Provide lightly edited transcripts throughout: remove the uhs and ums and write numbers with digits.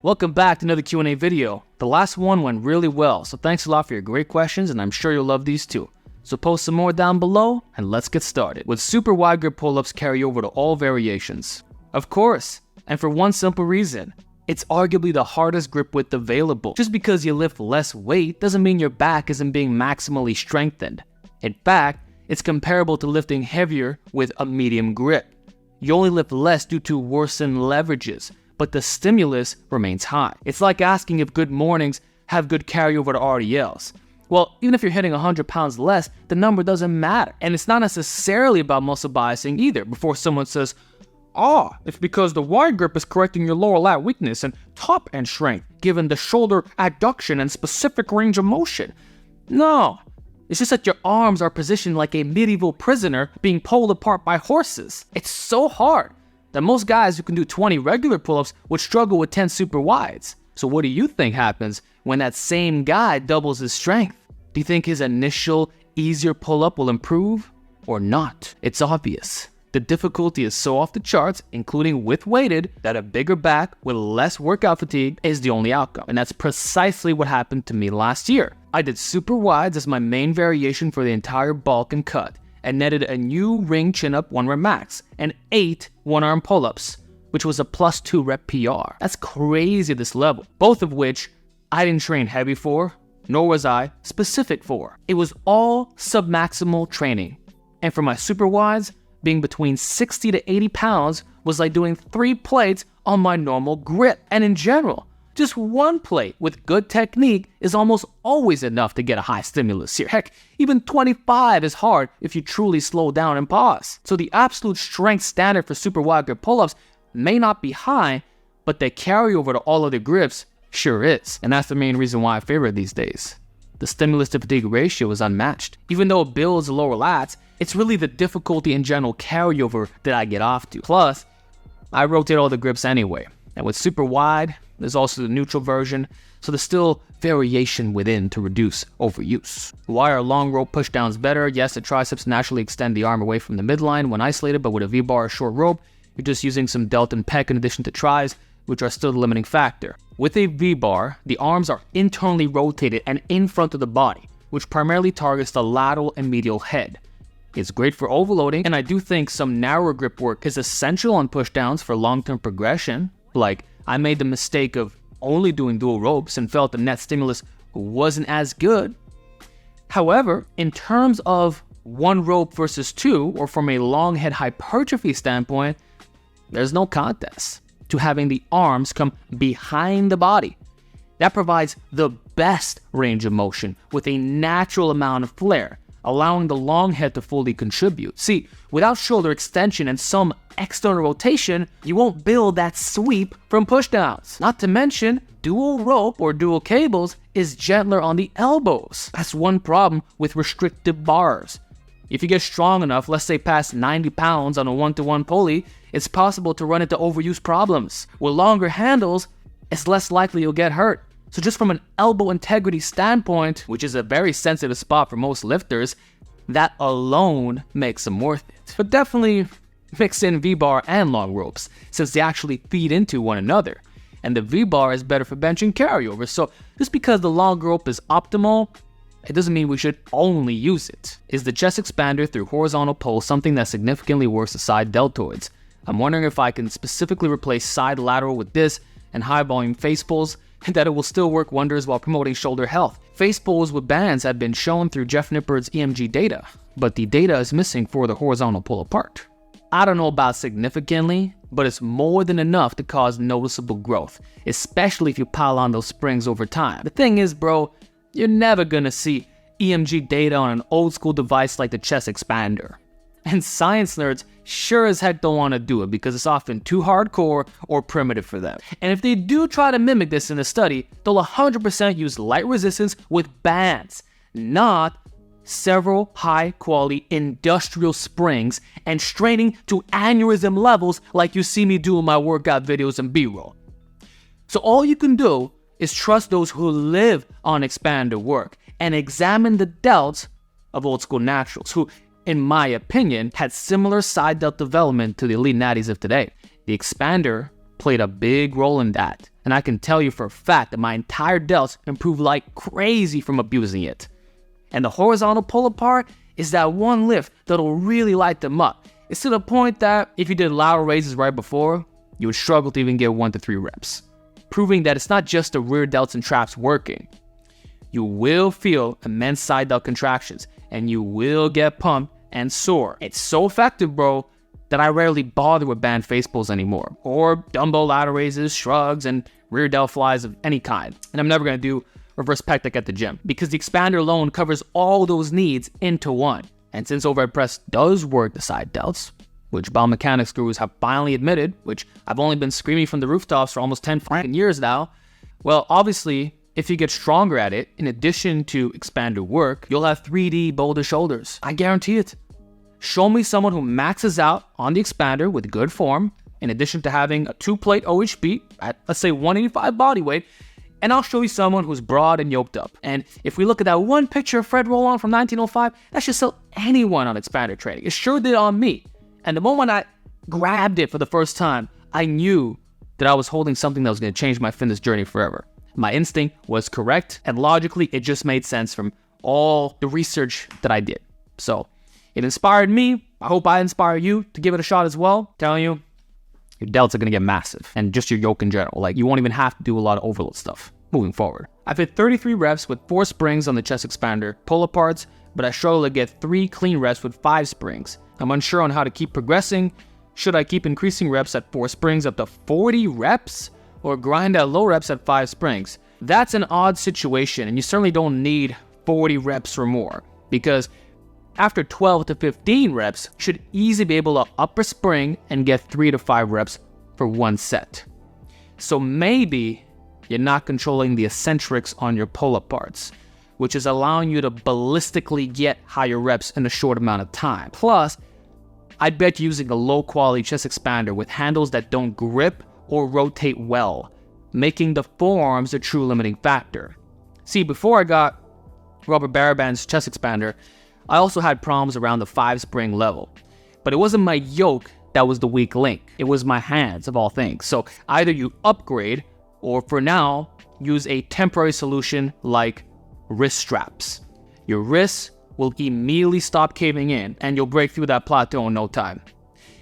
Welcome back to another Q&A video. The last one went really well, so thanks a lot for your great questions, and I'm sure you'll love these too. So post some more down below, and let's get started. Would super wide grip pull-ups carry over to all variations? Of course, and for one simple reason. It's arguably the hardest grip width available. Just because you lift less weight doesn't mean your back isn't being maximally strengthened. In fact, it's comparable to lifting heavier with a medium grip. You only lift less due to worsened leverages, but the stimulus remains high. It's like asking if good mornings have good carryover to RDLs. Well, even if you're hitting 100 pounds less, the number doesn't matter. And it's not necessarily about muscle biasing either. Before someone says, it's because the wide grip is correcting your lower lat weakness and top end strength, given the shoulder adduction and specific range of motion. No, it's just that your arms are positioned like a medieval prisoner being pulled apart by horses. It's so hard that most guys who can do 20 regular pull-ups would struggle with 10 super wides. So what do you think happens when that same guy doubles his strength? Do you think his initial, easier pull-up will improve or not? It's obvious. The difficulty is so off the charts, including with weighted, that a bigger back with less workout fatigue is the only outcome. And that's precisely what happened to me last year. I did super wides as my main variation for the entire bulk and cut, and netted a new ring chin-up 1-rep max and 8 one-arm pull-ups, which was a +2 rep PR. That's crazy at this level, both of which I didn't train heavy for, nor was I specific for. It was all submaximal training. And for my super wides, being between 60 to 80 pounds was like doing 3 plates on my normal grip. And in general, just 1 plate with good technique is almost always enough to get a high stimulus here. Heck, even 25 is hard if you truly slow down and pause. So the absolute strength standard for super wide grip pull-ups may not be high, but the carryover to all other grips sure is. And that's the main reason why I favor it these days. The stimulus to fatigue ratio is unmatched. Even though it builds the lower lats, it's really the difficulty in general carryover that I get off to. Plus, I rotate all the grips anyway. And with super wide, there's also the neutral version, so there's still variation within to reduce overuse. Why are long rope pushdowns better? Yes, the triceps naturally extend the arm away from the midline when isolated, but with a V-bar or short rope, you're just using some delt and pec in addition to tris, which are still the limiting factor. With a V-bar, the arms are internally rotated and in front of the body, which primarily targets the lateral and medial head. It's great for overloading, and I do think some narrower grip work is essential on pushdowns for long-term progression. Like, I made the mistake of only doing dual ropes and felt the net stimulus wasn't as good. However, in terms of 1 rope versus 2, or from a long head hypertrophy standpoint, there's no contest to having the arms come behind the body. That provides the best range of motion with a natural amount of flair, allowing the long head to fully contribute. See, without shoulder extension and some external rotation, you won't build that sweep from pushdowns. Not to mention, dual rope or dual cables is gentler on the elbows. That's one problem with restrictive bars. If you get strong enough, let's say past 90 pounds on a 1-to-1 pulley, it's possible to run into overuse problems. With longer handles, it's less likely you'll get hurt. So just from an elbow integrity standpoint, which is a very sensitive spot for most lifters, that alone makes them worth it. But definitely mix in V-bar and long ropes, since they actually feed into one another. And the V-bar is better for benching carryover, so just because the long rope is optimal, it doesn't mean we should only use it. Is the chest expander through horizontal pull something that significantly works the side deltoids? I'm wondering if I can specifically replace side lateral with this and high volume face pulls, and that it will still work wonders while promoting shoulder health. Face pulls with bands have been shown through Jeff Nippard's EMG data, but the data is missing for the horizontal pull apart. I don't know about significantly, but it's more than enough to cause noticeable growth, especially if you pile on those springs over time. The thing is, bro, you're never gonna see EMG data on an old school device like the chest expander. And science nerds sure as heck don't want to do it because it's often too hardcore or primitive for them. And if they do try to mimic this in a study, they'll 100% use light resistance with bands, not several high-quality industrial springs and straining to aneurysm levels like you see me do in my workout videos and B-roll. So all you can do is trust those who live on expander work and examine the delts of old school naturals who, in my opinion, had similar side delt development to the elite natties of today. The expander played a big role in that. And I can tell you for a fact that my entire delts improved like crazy from abusing it. And the horizontal pull-up part is that one lift that'll really light them up. It's to the point that if you did lateral raises right before, you would struggle to even get 1 to 3 reps. Proving that it's not just the rear delts and traps working. You will feel immense side delt contractions, and you will get pumped and sore. It's so effective, bro, that I rarely bother with band face pulls anymore, or dumbbell lateral raises, shrugs, and rear delt flies of any kind. And I'm never going to do reverse pec deck at the gym, because the expander alone covers all those needs into one. And since overhead press does work the side delts, which biomechanics gurus have finally admitted, which I've only been screaming from the rooftops for almost 10 fucking years now, well, obviously, if you get stronger at it, in addition to expander work, you'll have 3D boulder shoulders. I guarantee it. Show me someone who maxes out on the expander with good form, in addition to having a 2-plate OHP at, let's say, 185 body weight, and I'll show you someone who's broad and yoked up. And if we look at that one picture of Fred Rollon from 1905, that should sell anyone on expander training. It sure did on me. And the moment I grabbed it for the first time, I knew that I was holding something that was going to change my fitness journey forever. My instinct was correct, and logically, it just made sense from all the research that I did. So, it inspired me. I hope I inspire you to give it a shot as well. I'm telling you, your delts are going to get massive, and just your yoke in general. Like, you won't even have to do a lot of overload stuff moving forward. I've hit 33 reps with 4 springs on the chest expander pull-up parts, but I struggle to get 3 clean reps with 5 springs. I'm unsure on how to keep progressing. Should I keep increasing reps at 4 springs up to 40 reps? Or grind at low reps at 5 springs? That's an odd situation, and you certainly don't need 40 reps or more, because after 12 to 15 reps, you should easily be able to upper spring and get 3 to 5 reps for one set. So maybe you're not controlling the eccentrics on your pull-up parts, which is allowing you to ballistically get higher reps in a short amount of time. Plus, I'd bet using a low-quality chest expander with handles that don't grip or rotate well, making the forearms a true limiting factor. See, before I got Robert Baraband's chest expander, I also had problems around the 5-spring level. But it wasn't my yoke that was the weak link. It was my hands, of all things. So either you upgrade, or for now, use a temporary solution like wrist straps. Your wrists will immediately stop caving in, and you'll break through that plateau in no time.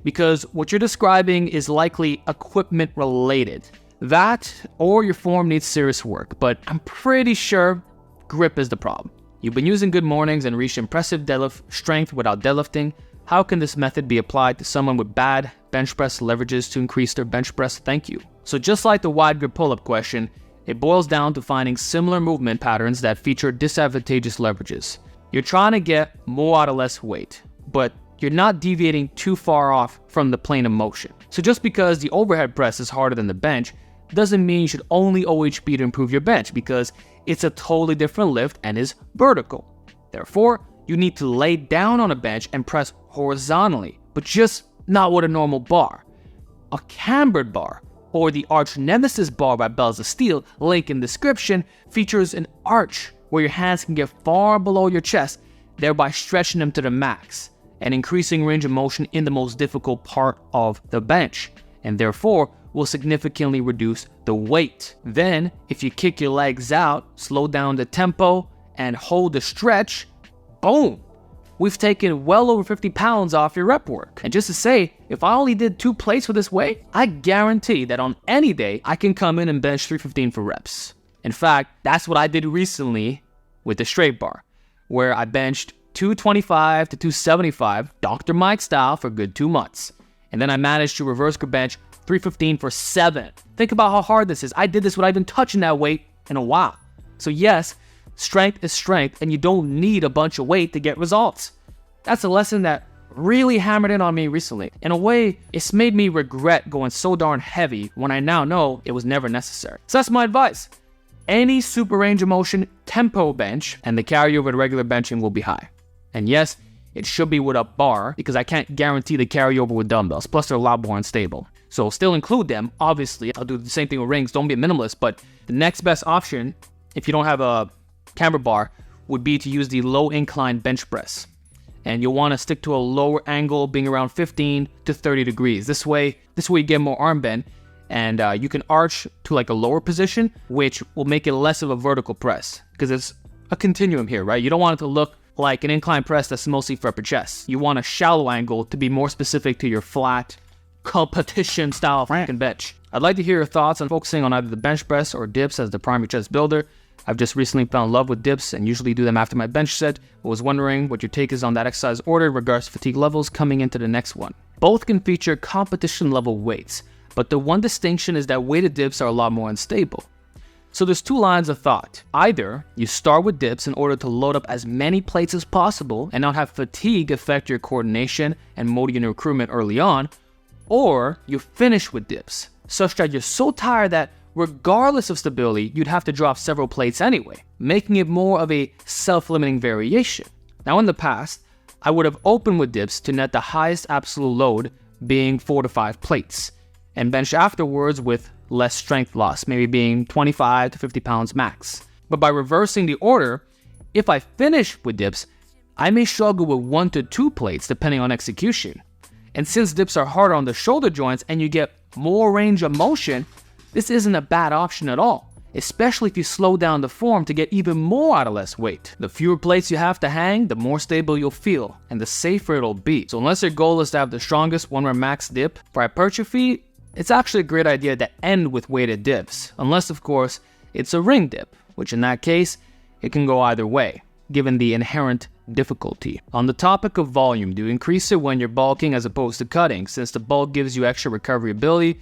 Because what you're describing is likely equipment related. That or your form needs serious work, but I'm pretty sure grip is the problem. You've been using good mornings and reached impressive deadlift strength without deadlifting. How can this method be applied to someone with bad bench press leverages to increase their bench press? Thank you. So just like the wide grip pull-up question, it boils down to finding similar movement patterns that feature disadvantageous leverages. You're trying to get more out of less weight, but you're not deviating too far off from the plane of motion. So just because the overhead press is harder than the bench doesn't mean you should only OHP to improve your bench, because it's a totally different lift and is vertical. Therefore, you need to lay down on a bench and press horizontally, but just not with a normal bar. A cambered bar, or the arch nemesis bar by Bells of Steel, link in description, features an arch where your hands can get far below your chest, thereby stretching them to the max and increasing range of motion in the most difficult part of the bench, and therefore will significantly reduce the weight. Then, if you kick your legs out, slow down the tempo, and hold the stretch, boom! We've taken well over 50 pounds off your rep work. And just to say, if I only did 2 plates for this weight, I guarantee that on any day, I can come in and bench 315 for reps. In fact, that's what I did recently with the straight bar, where I benched 225 to 275, Dr. Mike style, for a good 2 months. And then I managed to reverse grip bench 315 for 7. Think about how hard this is. I did this without even touching that weight in a while. So yes, strength is strength, and you don't need a bunch of weight to get results. That's a lesson that really hammered in on me recently. In a way, it's made me regret going so darn heavy when I now know it was never necessary. So that's my advice. Any super range of motion tempo bench and the carryover to regular benching will be high. And yes, it should be with a bar, because I can't guarantee the carryover with dumbbells, plus they're a lot more unstable. So still include them, obviously. I'll do the same thing with rings, don't be a minimalist, but the next best option, if you don't have a camber bar, would be to use the low incline bench press. And you'll want to stick to a lower angle, being around 15 to 30 degrees. This way you get more arm bend, And you can arch to like a lower position, which will make it less of a vertical press because it's a continuum here, right? You don't want it to look like an incline press that's mostly for upper chest. You want a shallow angle to be more specific to your flat competition style Franken bench. I'd like to hear your thoughts on focusing on either the bench press or dips as the primary chest builder. I've just recently found love with dips and usually do them after my bench set. I was wondering what your take is on that exercise order in regards to fatigue levels coming into the next one. Both can feature competition level weights, but the one distinction is that weighted dips are a lot more unstable. So there's two lines of thought. Either you start with dips in order to load up as many plates as possible and not have fatigue affect your coordination and motor unit recruitment early on, or you finish with dips, such that you're so tired that regardless of stability, you'd have to drop several plates anyway, making it more of a self-limiting variation. Now in the past, I would have opened with dips to net the highest absolute load being 4 to 5 plates, and bench afterwards with less strength loss, maybe being 25 to 50 pounds max. But by reversing the order, if I finish with dips, I may struggle with 1 to 2 plates depending on execution. And since dips are harder on the shoulder joints and you get more range of motion, this isn't a bad option at all, especially if you slow down the form to get even more out of less weight. The fewer plates you have to hang, the more stable you'll feel, and the safer it'll be. So unless your goal is to have the strongest 1 rep max dip for hypertrophy, it's actually a great idea to end with weighted dips, unless of course it's a ring dip, which in that case, it can go either way, given the inherent difficulty. On the topic of volume, do you increase it when you're bulking as opposed to cutting? Since the bulk gives you extra recovery ability,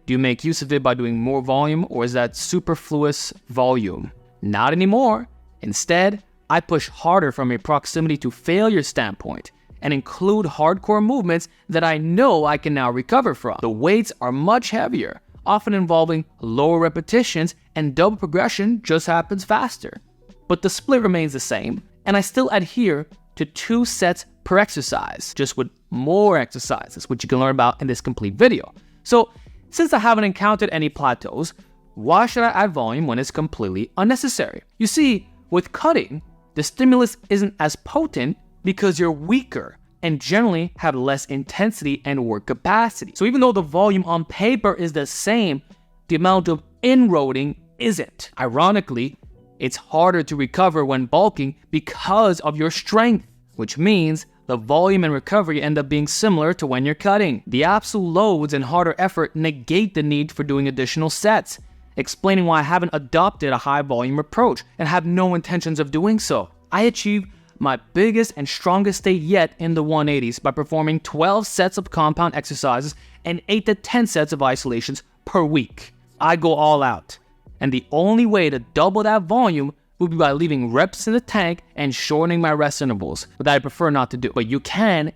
do you make use of it by doing more volume, or is that superfluous volume? Not anymore. Instead, I push harder from a proximity to failure standpoint and include hardcore movements that I know I can now recover from. The weights are much heavier, often involving lower repetitions, and double progression just happens faster. But the split remains the same, and I still adhere to 2 sets per exercise, just with more exercises, which you can learn about in this complete video. So, since I haven't encountered any plateaus, why should I add volume when it's completely unnecessary? You see, with cutting, the stimulus isn't as potent because you're weaker and generally have less intensity and work capacity. So even though the volume on paper is the same, the amount of inroading isn't. Ironically, it's harder to recover when bulking because of your strength, which means the volume and recovery end up being similar to when you're cutting. The absolute loads and harder effort negate the need for doing additional sets, explaining why I haven't adopted a high volume approach and have no intentions of doing so. I achieved my biggest and strongest state yet in the 180s by performing 12 sets of compound exercises and 8 to 10 sets of isolations per week. I go all out, and the only way to double that volume would be by leaving reps in the tank and shortening my rest intervals, but that I prefer not to do. But you can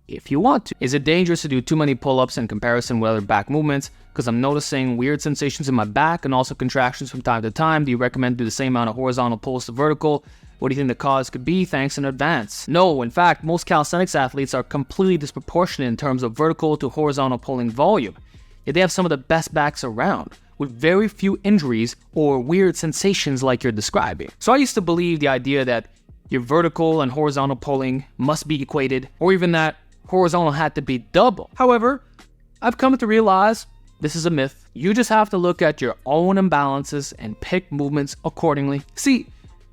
if you want to. Is it dangerous to do too many pull-ups in comparison with other back movements? Because I'm noticing weird sensations in my back and also contractions from time to time. Do you recommend do the same amount of horizontal pulls to vertical? What do you think the cause could be? Thanks in advance. No, in fact, most calisthenics athletes are completely disproportionate in terms of vertical to horizontal pulling volume. Yet they have some of the best backs around, with very few injuries or weird sensations like you're describing. So I used to believe the idea that your vertical and horizontal pulling must be equated, or even that horizontal had to be double. However, I've come to realize this is a myth. You just have to look at your own imbalances and pick movements accordingly. See,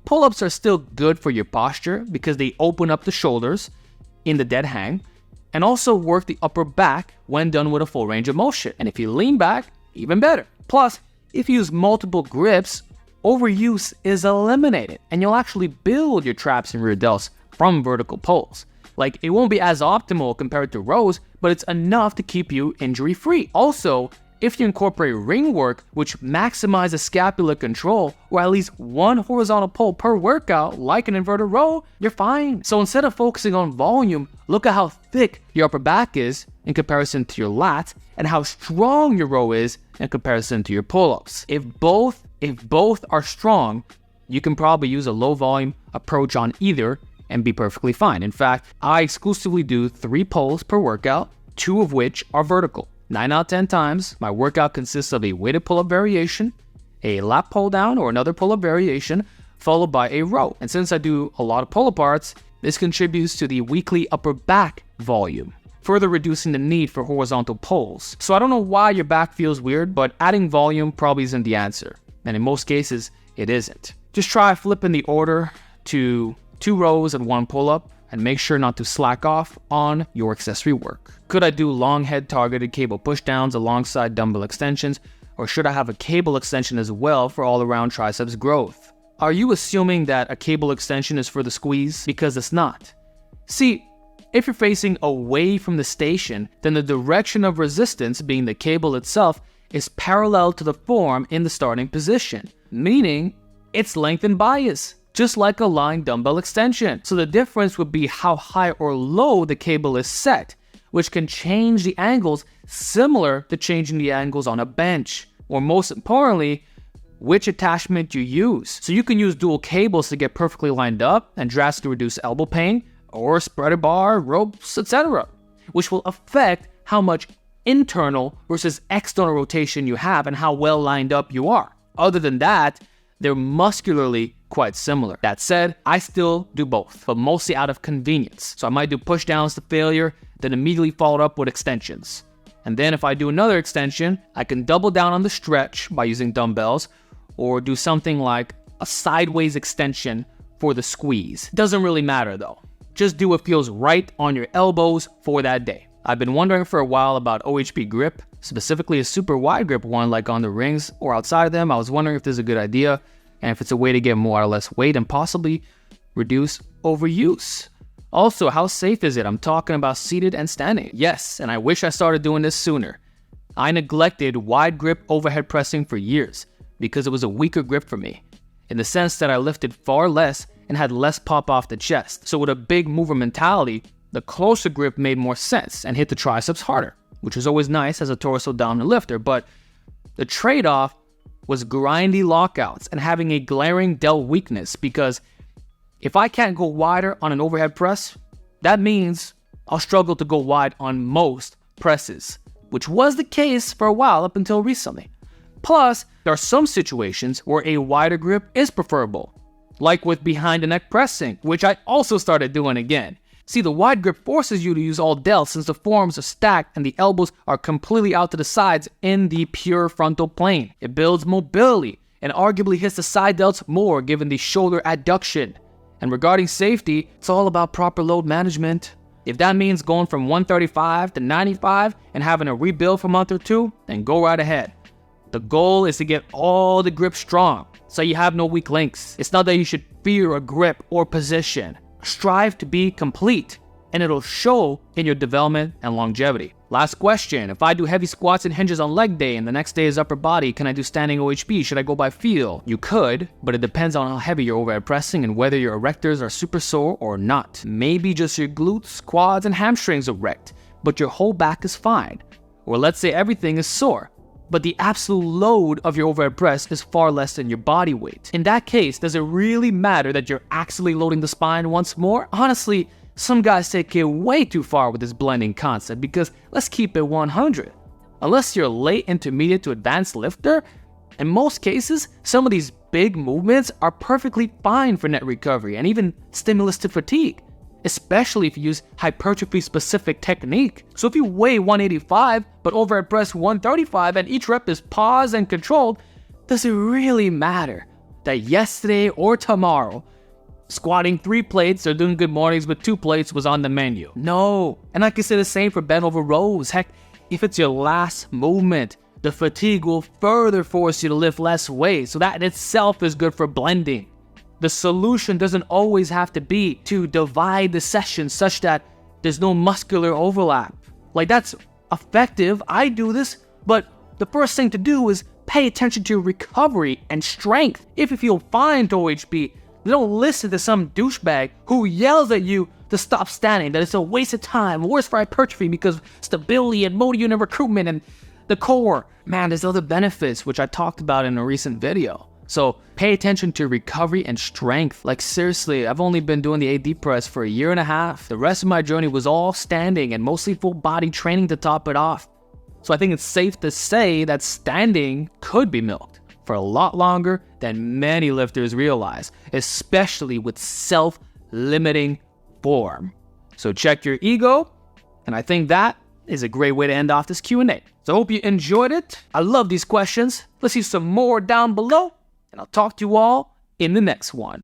pull-ups are still good for your posture because they open up the shoulders in the dead hang and also work the upper back when done with a full range of motion. And if you lean back, even better. Plus, if you use multiple grips, overuse is eliminated and you'll actually build your traps and rear delts from vertical pulls. Like, it won't be as optimal compared to rows, but it's enough to keep you injury-free. Also, if you incorporate ring work, which maximizes scapular control, or at least one horizontal pull per workout, like an inverted row, you're fine. So instead of focusing on volume, look at how thick your upper back is in comparison to your lats, and how strong your row is in comparison to your pull-ups. If both are strong, you can probably use a low volume approach on either and be perfectly fine. In fact, I exclusively do 3 pulls per workout, 2 of which are vertical. 9 out of 10 times, my workout consists of a weighted pull-up variation, a lat pull-down or another pull-up variation, followed by a row. And since I do a lot of pull-aparts, this contributes to the weekly upper back volume. further reducing the need for horizontal pulls. So I don't know why your back feels weird, but adding volume probably isn't the answer. And in most cases, it isn't. Just try flipping the order to 2 rows and 1 pull-up, and make sure not to slack off on your accessory work. Could I do long head targeted cable pushdowns alongside dumbbell extensions, or should I have a cable extension as well for all-around triceps growth? Are you assuming that a cable extension is for the squeeze? Because it's not. See, if you're facing away from the station, then the direction of resistance, being the cable itself, is parallel to the form in the starting position, meaning it's length and bias, just like a line dumbbell extension. So the difference would be how high or low the cable is set, which can change the angles similar to changing the angles on a bench, or most importantly, which attachment you use. So you can use dual cables to get perfectly lined up and drastically reduce elbow pain, or spreader bar, ropes, etc., which will affect how much internal versus external rotation you have and how well lined up you are. Other than that, they're muscularly quite similar. That said, I still do both, but mostly out of convenience. So I might do pushdowns to failure, then immediately follow up with extensions. And then if I do another extension, I can double down on the stretch by using dumbbells, or do something like a sideways extension for the squeeze. Doesn't really matter though. Just do what feels right on your elbows for that day. I've been wondering for a while about OHP grip, specifically a super wide grip one like on the rings or outside of them. I was wondering if this is a good idea and if it's a way to get more or less weight and possibly reduce overuse. Also, how safe is it? I'm talking about seated and standing. Yes, and I wish I started doing this sooner. I neglected wide grip overhead pressing for years because it was a weaker grip for me, in the sense that I lifted far less and had less pop off the chest. So with a big mover mentality, the closer grip made more sense and hit the triceps harder, which is always nice as a torso dominant lifter, but the trade-off was grindy lockouts and having a glaring delt weakness, because if I can't go wider on an overhead press, that means I'll struggle to go wide on most presses, which was the case for a while up until recently. Plus, there are some situations where a wider grip is preferable, like with behind the neck pressing, which I also started doing again. See, the wide grip forces you to use all delts since the forearms are stacked and the elbows are completely out to the sides in the pure frontal plane. It builds mobility and arguably hits the side delts more given the shoulder adduction. And regarding safety, it's all about proper load management. If that means going from 135 to 95 and having a rebuild for a month or two, then go right ahead. The goal is to get all the grip strong, so you have no weak links. It's not that you should fear a grip or position. Strive to be complete, and it'll show in your development and longevity. Last question, if I do heavy squats and hinges on leg day and the next day is upper body, can I do standing OHP? Should I go by feel? You could, but it depends on how heavy you're overhead pressing and whether your erectors are super sore or not. Maybe just your glutes, quads, and hamstrings are wrecked, but your whole back is fine. Or let's say everything is sore, but the absolute load of your overhead press is far less than your body weight. In that case, does it really matter that you're actually loading the spine once more? Honestly, some guys take it way too far with this blending concept, because let's keep it 100. Unless you're a late intermediate to advanced lifter, in most cases, some of these big movements are perfectly fine for net recovery and even stimulus to fatigue, especially if you use hypertrophy specific technique. So if you weigh 185 but overhead press 135 and each rep is paused and controlled, does it really matter that yesterday or tomorrow squatting 3 plates or doing good mornings with 2 plates was on the menu? No. And I can say the same for bent over rows. Heck, if it's your last movement, the fatigue will further force you to lift less weight, so that in itself is good for blending. The solution doesn't always have to be to divide the session such that there's no muscular overlap. Like, that's effective, I do this, but the first thing to do is pay attention to your recovery and strength. If you feel fine to OHP, don't listen to some douchebag who yells at you to stop standing, that it's a waste of time, worse for hypertrophy because stability and motor unit recruitment and the core. Man, there's other benefits which I talked about in a recent video. So pay attention to recovery and strength. Like seriously, I've only been doing the AD press for a year and a half. The rest of my journey was all standing and mostly full body training to top it off. So I think it's safe to say that standing could be milked for a lot longer than many lifters realize, especially with self-limiting form. So check your ego And I think that is a great way to end off this Q&A. So I hope you enjoyed it. I love these questions. Let's see some more down below, and I'll talk to you all in the next one.